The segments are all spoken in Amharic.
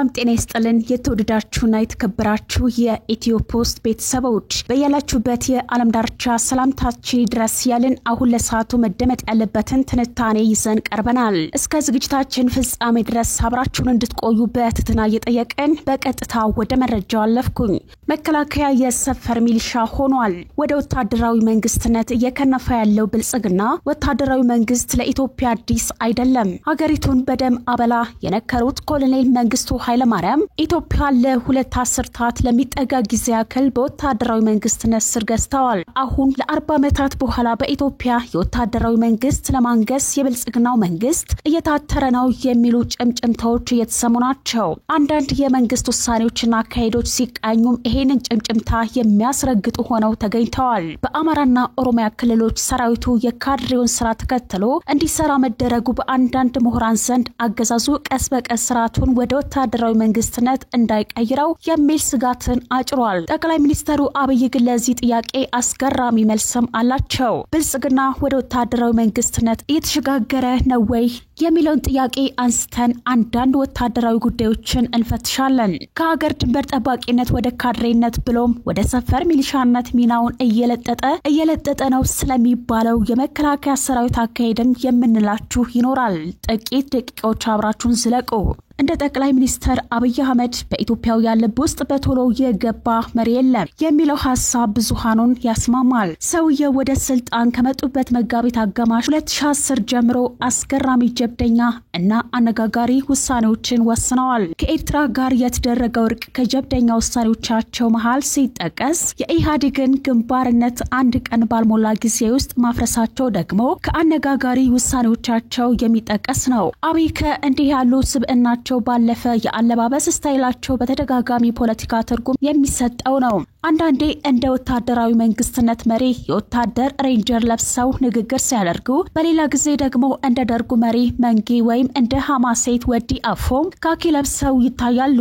ሰላም ጤና ይስጥልን የተወደዳችሁና የተከበራችሁ የኢትዮ ፖስት ቤተሰቦች በያላችሁበት የዓለም ዳርቻ ሰላምታችን ድረስ ያልን አሁን ለሰዓቱ መደመጥ ያለበትን ትንታኔ ይዘን ቀርበናል። እስከ ዝግጅታችን ፍጻሜ ድረስ አብራችሁን እንድትቆዩ በትህትና እየጠየቅን በቀጥታ ወደ መረጃው አለፍኩኝ። መከላከያ የሰፈር ሚሊሻ ሆኗል። ወደ ወታደራዊ መንግስትነት እየከነፈ ያለው ብልጽግና ወታደራዊ መንግስት ለኢትዮጵያ አዲስ አይደለም። ሀገሪቱን በደም አበላ የነከሩት ኮሎኔል መንግስቱ ኃይለ ማርያም ኢትዮጵያ ለሁለት አስርታት ለሚጠጋ ጊዜ ያክል በወታደራዊ መንግስትነት ስር ገዝተዋል። አሁን ለ40 ዓመታት በኋላ በኢትዮጵያ የወታደራዊ መንግስት ለማንገስ የብልጽግናው መንግስት እየታተረ ነው የሚሉ ጭምጭምታዎች እየተሰሙ ናቸው። አንዳንድ የመንግስት ውሳኔዎችና አካሄዶች ሲቃኙም ይሄንን ጭምጭምታ የሚያስረግጡ ሆነው ተገኝተዋል። በአማራና ኦሮሚያ ክልሎች ሰራዊቱ የካድሬውን ስራ ተከትሎ እንዲሰራ መደረጉ በአንዳንድ ምሁራን ዘንድ አገዛዙ ቀስ በቀስ ስርዓቱን ወደ ወታደራዊ መንግስትነት እንዳይቀይረው የሚል ስጋትን አጭሯል። ጠቅላይ ሚኒስትሩ አብይ ግን ለዚህ ጥያቄ አስገራሚ መልስም አላቸው። ብልጽግና ወደ ወታደራዊ መንግስትነት እየተሸጋገረ ነው ወይ የሚለውን ጥያቄ አንስተን አንዳንድ ወታደራዊ ጉዳዮችን እንፈትሻለን። ከሀገር ድንበር ጠባቂነት ወደ ካድሬነት ብሎም ወደ ሰፈር ሚሊሻነት ሚናውን እየለጠጠ ነው ስለሚባለው የመከላከያ ሰራዊት አካሄድም የምንላችሁ ይኖራል። ጥቂት ደቂቃዎች አብራችሁን ዝለቁ። እንደ ጠቅላይ ሚኒስትር አብይ አህመድ በኢትዮጵያውያን ልብ ውስጥ በቶሎ የገባ መሪ የለም የሚለው ሐሳብ ብዙሃኑን ያስማማል። ሰውየው ወደ ስልጣን ከመጡበት መጋቢት አጋማሽ 2010 ጀምሮ አስገራሚ ጀብደኛ እና አነጋጋሪ ውሳኔዎችን ወስነዋል። ከኤርትራ ጋር የተደረገው እርቅ ከጀብደኛ ውሳኔዎቻቸው መሃል ሲጠቀስ የኢህአዴግን ግንባርነት አንድ ቀን ባልሞላ ጊዜ ውስጥ ማፍረሳቸው ደግሞ ከአነጋጋሪ ውሳኔዎቻቸው የሚጠቀስ ነው። አብይ ከእንዲህ ያሉ ስብዕና ባለፈ የአለባበስ ስታይላቸው በተደጋጋሚ ፖለቲካ ትርጉም የሚሰጠው ነው። አንዳንዴ እንደ ወታደራዊ መንግስትነት መሪ የወታደር ሬንጀር ለብሰው ንግግር ሲያደርጉ፣ በሌላ ጊዜ ደግሞ እንደ ደርጉ መሪ መንጌ ወይም እንደ ሐማሴት ወዲ አፎም ካኪ ለብሰው ይታያሉ።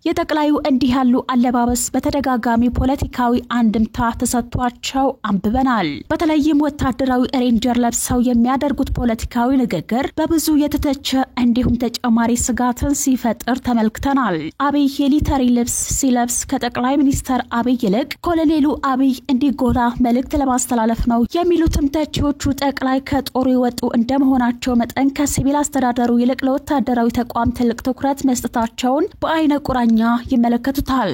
የጠቅላዩ እንዲህ ያሉ አለባበስ በተደጋጋሚ ፖለቲካዊ አንድምታ ተሰጥቷቸው አንብበናል። በተለይም ወታደራዊ ሬንጀር ለብሰው የሚያደርጉት ፖለቲካዊ ንግግር በብዙ የተተቸ እንዲሁም ተጨማሪ ስጋትን ሲፈጥር ተመልክተናል። አብይ የሚሊተሪ ልብስ ሲለብስ ከጠቅላይ ሚኒስትር አብይ ይልቅ ኮሎኔሉ አብይ እንዲጎላ መልእክት ለማስተላለፍ ነው የሚሉትም ተቺዎቹ ጠቅላይ ከጦሩ የወጡ እንደመሆናቸው መጠን ከሲቪል አስተዳደሩ ይልቅ ለወታደራዊ ተቋም ትልቅ ትኩረት መስጠታቸውን በአይነ ቁራኛ ይመለከቱታል።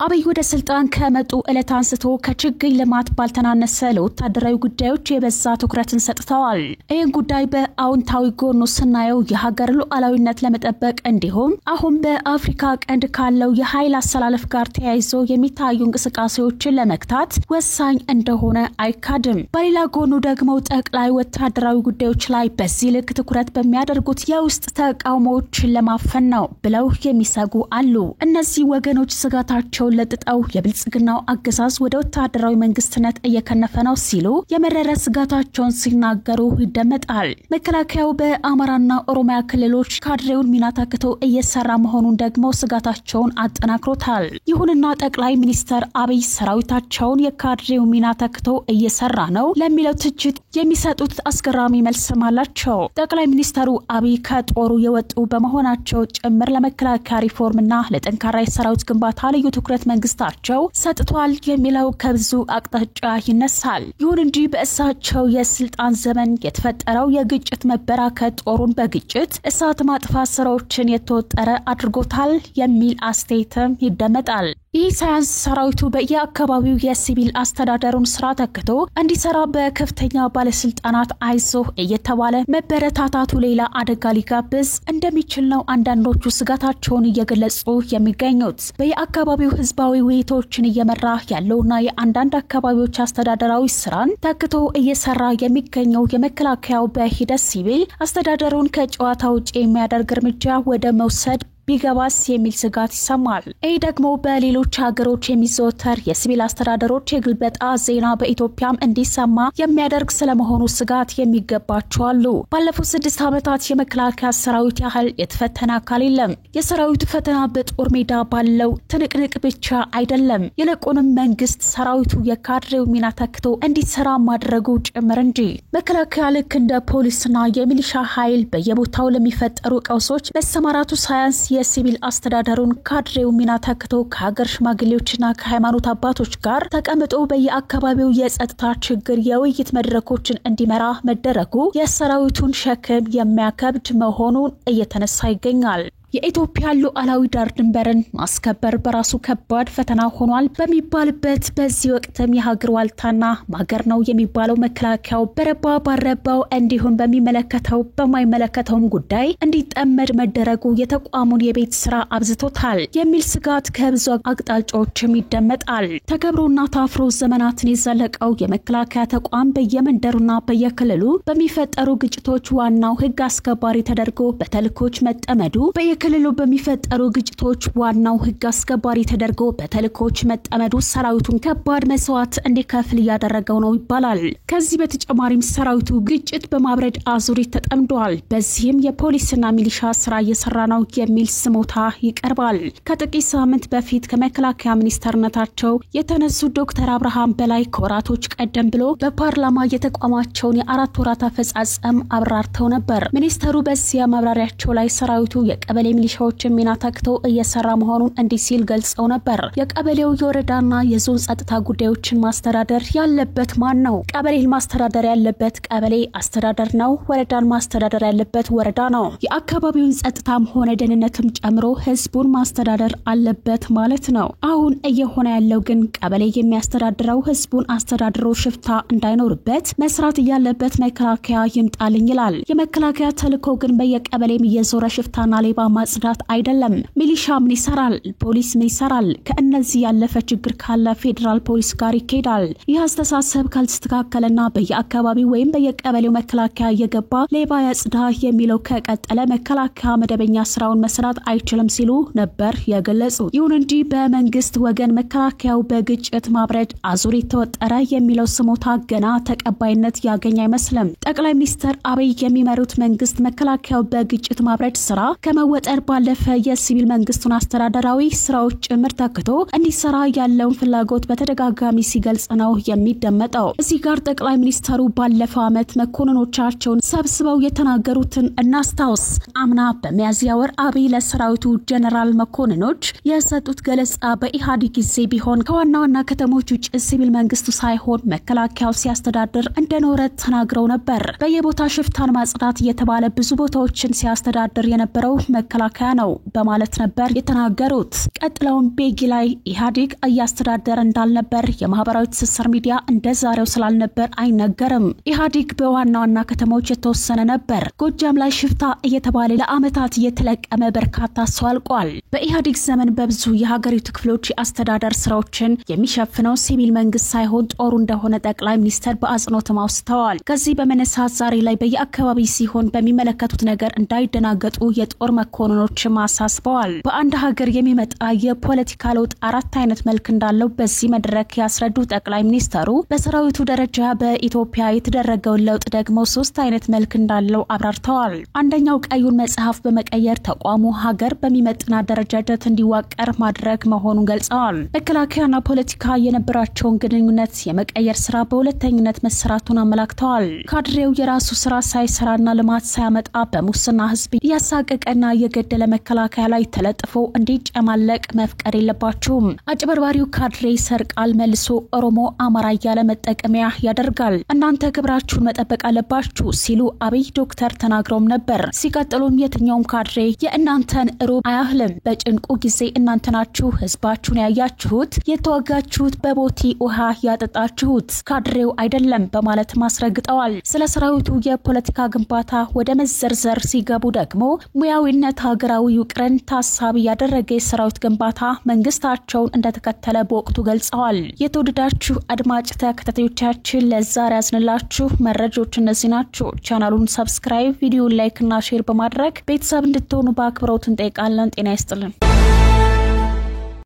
አብይ ወደ ስልጣን ከመጡ ዕለት አንስቶ ከችግኝ ልማት ባልተናነሰ ለወታደራዊ ጉዳዮች የበዛ ትኩረትን ሰጥተዋል። ይህን ጉዳይ በአውንታዊ ጎኑ ስናየው የሀገር ሉዓላዊነት ለመጠበቅ እንዲሁም አሁን በአፍሪካ ቀንድ ካለው የኃይል አሰላለፍ ጋር ተያይዞ የሚታዩ እንቅስቃሴዎችን ለመክታት ወሳኝ እንደሆነ አይካድም። በሌላ ጎኑ ደግሞ ጠቅላይ ወታደራዊ ጉዳዮች ላይ በዚህ ልክ ትኩረት በሚያደርጉት የውስጥ ተቃውሞዎችን ለማፈን ነው ብለው የሚሰጉ አሉ። እነዚህ ወገኖች ስጋታቸው ለጥጣው የብልጽግናው አገዛዝ ወደ ወታደራዊ መንግስትነት እየከነፈ ነው ሲሉ የመረረ ስጋታቸውን ሲናገሩ ይደመጣል። መከላከያው በአማራና ኦሮሚያ ክልሎች ካድሬውን ሚና ተክቶ እየሰራ መሆኑን ደግሞ ስጋታቸውን አጠናክሮታል። ይሁንና ጠቅላይ ሚኒስትር አብይ ሰራዊታቸውን የካድሬው ሚና ተክቶ እየሰራ ነው ለሚለው ትችት የሚሰጡት አስገራሚ መልስ አላቸው። ጠቅላይ ሚኒስትሩ አብይ ከጦሩ የወጡ በመሆናቸው ጭምር ለመከላከያ ሪፎርምና ለጠንካራ የሰራዊት ግንባታ ልዩ ትኩረት መንግስታቸው ሰጥቷል የሚለው ከብዙ አቅጣጫ ይነሳል። ይሁን እንጂ በእሳቸው የስልጣን ዘመን የተፈጠረው የግጭት መበራከት ጦሩን በግጭት እሳት ማጥፋት ስራዎችን የተወጠረ አድርጎታል የሚል አስተያየትም ይደመጣል። ይህ ሳያንስ ሰራዊቱ በየአካባቢው የሲቪል አስተዳደሩን ስራ ተክቶ እንዲሰራ በከፍተኛ ባለስልጣናት አይዞህ እየተባለ መበረታታቱ ሌላ አደጋ ሊጋብዝ እንደሚችል ነው አንዳንዶቹ ስጋታቸውን እየገለጹ የሚገኙት። በየአካባቢው ህዝባዊ ውይይቶችን እየመራ ያለውና የአንዳንድ አካባቢዎች አስተዳደራዊ ስራን ተክቶ እየሰራ የሚገኘው የመከላከያው በሂደት ሲቪል አስተዳደሩን ከጨዋታ ውጪ የሚያደርግ እርምጃ ወደ መውሰድ ቢገባስ የሚል ስጋት ይሰማል። ይህ ደግሞ በሌሎች ሀገሮች የሚዘወተር የሲቪል አስተዳደሮች የግልበጣ ዜና በኢትዮጵያም እንዲሰማ የሚያደርግ ስለመሆኑ ስጋት የሚገባቸው አሉ። ባለፉት 6 ዓመታት የመከላከያ ሰራዊት ያህል የተፈተነ አካል የለም። የሰራዊቱ ፈተና በጦር ሜዳ ባለው ትንቅንቅ ብቻ አይደለም። ይልቁንም መንግስት ሰራዊቱ የካድሬው ሚና ተክቶ እንዲሰራ ማድረጉ ጭምር እንጂ። መከላከያ ልክ እንደ ፖሊስና የሚሊሻ ኃይል በየቦታው ለሚፈጠሩ ቀውሶች መሰማራቱ ሳያንስ የሲቪል አስተዳደሩን ካድሬው ሚና ተክቶ ከሀገር ሽማግሌዎችና ከሃይማኖት አባቶች ጋር ተቀምጦ በየአካባቢው የጸጥታ ችግር የውይይት መድረኮችን እንዲመራ መደረጉ የሰራዊቱን ሸክም የሚያከብድ መሆኑን እየተነሳ ይገኛል። የኢትዮጵያ ሉዓላዊ ዳር ድንበርን ማስከበር በራሱ ከባድ ፈተና ሆኗል በሚባልበት በዚህ ወቅትም የሀገር ዋልታና ማገር ነው የሚባለው መከላከያው በረባ ባረባው እንዲሁም በሚመለከተው በማይመለከተውም ጉዳይ እንዲጠመድ መደረጉ የተቋሙን የቤት ስራ አብዝቶታል የሚል ስጋት ከብዙ አቅጣጫዎችም ይደመጣል። ተከብሮና ታፍሮ ዘመናትን የዘለቀው የመከላከያ ተቋም በየመንደሩና በየክልሉ በሚፈጠሩ ግጭቶች ዋናው ህግ አስከባሪ ተደርጎ በተልኮች መጠመዱ ክልሉ በሚፈጠሩ ግጭቶች ዋናው ህግ አስከባሪ ተደርጎ በተልኮች መጠመዱ ሰራዊቱን ከባድ መስዋዕት እንዲከፍል ያደረገው ነው ይባላል። ከዚህ በተጨማሪም ሰራዊቱ ግጭት በማብረድ አዙሪት ተጠምዷል። በዚህም የፖሊስና ሚሊሻ ስራ እየሰራ ነው የሚል ስሞታ ይቀርባል። ከጥቂት ሳምንት በፊት ከመከላከያ ሚኒስተርነታቸው የተነሱ ዶክተር አብርሃም በላይ ከወራቶች ቀደም ብሎ በፓርላማ የተቋማቸውን የአራት ወራት አፈጻጸም አብራርተው ነበር። ሚኒስተሩ በዚያ ማብራሪያቸው ላይ ሰራዊቱ የቀበሌ ሚሊሻዎችን ሚና ተክተው እየሰራ መሆኑን እንዲህ ሲል ገልጸው ነበር። የቀበሌው የወረዳና የዞን ጸጥታ ጉዳዮችን ማስተዳደር ያለበት ማን ነው? ቀበሌን ማስተዳደር ያለበት ቀበሌ አስተዳደር ነው። ወረዳን ማስተዳደር ያለበት ወረዳ ነው። የአካባቢውን ጸጥታም ሆነ ደህንነትም ጨምሮ ህዝቡን ማስተዳደር አለበት ማለት ነው። አሁን እየሆነ ያለው ግን ቀበሌ የሚያስተዳድረው ህዝቡን አስተዳድሮ ሽፍታ እንዳይኖርበት መስራት ያለበት መከላከያ ይምጣልኝ ይላል። የመከላከያ ተልኮ ግን በየቀበሌም እየዞረ ሽፍታና ሌባ ማጽዳት አይደለም። ሚሊሻ ምን ይሰራል? ፖሊስ ምን ይሰራል? ከእነዚህ ያለፈ ችግር ካለ ፌደራል ፖሊስ ጋር ይኬዳል። ይህ አስተሳሰብ ካልተስተካከለና በየአካባቢው ወይም በየቀበሌው መከላከያ እየገባ ሌባ ያጽዳ የሚለው ከቀጠለ መከላከያ መደበኛ ስራውን መስራት አይችልም ሲሉ ነበር የገለጹት። ይሁን እንጂ በመንግስት ወገን መከላከያው በግጭት ማብረድ አዙሪት ተወጠረ የሚለው ስሞታ ገና ተቀባይነት ያገኝ አይመስልም። ጠቅላይ ሚኒስትር አብይ የሚመሩት መንግስት መከላከያው በግጭት ማብረድ ስራ ከመወጠር ባለፈ የሲቪል መንግስቱን አስተዳደራዊ ስራዎች ጭምር ተክቶ እንዲሰራ ያለውን ፍላጎት በተደጋጋሚ ሲገልጽ ነው የሚደመጠው። እዚህ ጋር ጠቅላይ ሚኒስትሩ ባለፈው ዓመት መኮንኖቻቸውን ሰብስበው የተናገሩትን እናስታውስ። አምና በሚያዝያ ወር አብይ ለሰራዊቱ ጀነራል መኮንኖች የሰጡት ገለጻ በኢሃዲ ጊዜ ቢሆን ከዋና ዋና ከተሞች ውጭ ሲቪል መንግስቱ ሳይሆን መከላከያው ሲያስተዳድር እንደኖረ ተናግረው ነበር። በየቦታ ሽፍታን ማጽዳት የተባለ ብዙ ቦታዎችን ሲያስተዳድር የነበረው መከላከያ ነው በማለት ነበር የተናገሩት። ቀጥለውም ቤጊ ላይ ኢሃዲግ እያስተዳደረ እንዳልነበር የማህበራዊ ትስስር ሚዲያ እንደዛሬው ስላልነበር አይነገርም። ኢሃዲግ በዋና ዋና ከተሞች የተወሰነ ነበር። ጎጃም ላይ ሽፍታ እየተባለ ለአመታት እየተለቀመ በርካታ ሰው አልቋል። በኢሃዲግ ዘመን በብዙ የሀገሪቱ ክፍሎች የአስተዳደር ስራዎችን የሚሸፍነው ሲቪል መንግስት ሳይሆን ጦሩ እንደሆነ ጠቅላይ ሚኒስትር በአጽንኦት ማውስተዋል። ከዚህ በመነሳት ዛሬ ላይ በየአካባቢ ሲሆን በሚመለከቱት ነገር እንዳይደናገጡ የጦር መኮንኖች ማሳስበዋል። በአንድ ሀገር የሚመጣ የፖለቲካ ለውጥ አራት አይነት መልክ እንዳለው በዚህ መድረክ ያስረዱ ጠቅላይ ሚኒስትሩ በሰራዊቱ ደረጃ በኢትዮጵያ የተደረገው ለውጥ ደግሞ ሶስት አይነት መልክ እንዳለው አብራርተዋል። አንደኛው ቀዩን መጽሐፍ በመቀየር ተቋሙ ሀገር በሚመጥና ደረጃጀት እንዲዋቀር ማድረግ መሆኑን ገልጸዋል። መከላከያና ፖለቲካ የነበራቸውን ግንኙነት የመቀየር ስራ በሁለተኝነት መሰራቱን አመላክተዋል። ካድሬው የራሱ ስራ ሳይሰራና ልማት ሳያመጣ በሙስና ህዝብ ያሳቀቀና የገደለ መከላከያ ላይ ተለጥፎ እንዲጨማለቅ መፍቀድ የለባቸውም። አጭበርባሪው ካድሬ ሰርቃል መልሶ ኦሮሞ አማራ ያለ መጠቀሚያ ያደርጋል። እናንተ ክብራችሁን መጠበቅ አለባችሁ ሲሉ አብይ ዶክተር ተናግረውም ነበር። ሲቀጥሉም የትኛውም ካድሬ የእናንተን ሩብ አያህልም። በጭንቁ ጊዜ እናንተ ናችሁ ህዝባችሁን ያያችሁት፣ የተዋጋችሁት፣ በቦቲ ውሃ ያጠጣችሁት ካድሬው አይደለም በማለት ማስረግጠዋል። ስለ ሰራዊቱ የፖለቲካ ግንባታ ወደ መዘርዘር ሲገቡ ደግሞ ሙያዊነት ሀገራዊ ውቅርን ታሳቢ ያደረገ የሰራዊት ግንባታ መንግስታቸውን እንደተከተለ በወቅቱ ገልጸዋል። የተወደዳችሁ አድማጭ ተከታታዮቻችን ለዛሬ ያስነላችሁ መረጃዎች እነዚህ ናቸው። ቻናሉን ሰብስክራይብ፣ ቪዲዮውን ላይክ እና ሼር በማድረግ ቤተሰብ እንድትሆኑ በአክብሮት እንጠይቃለን። ጤና ይስጥልን።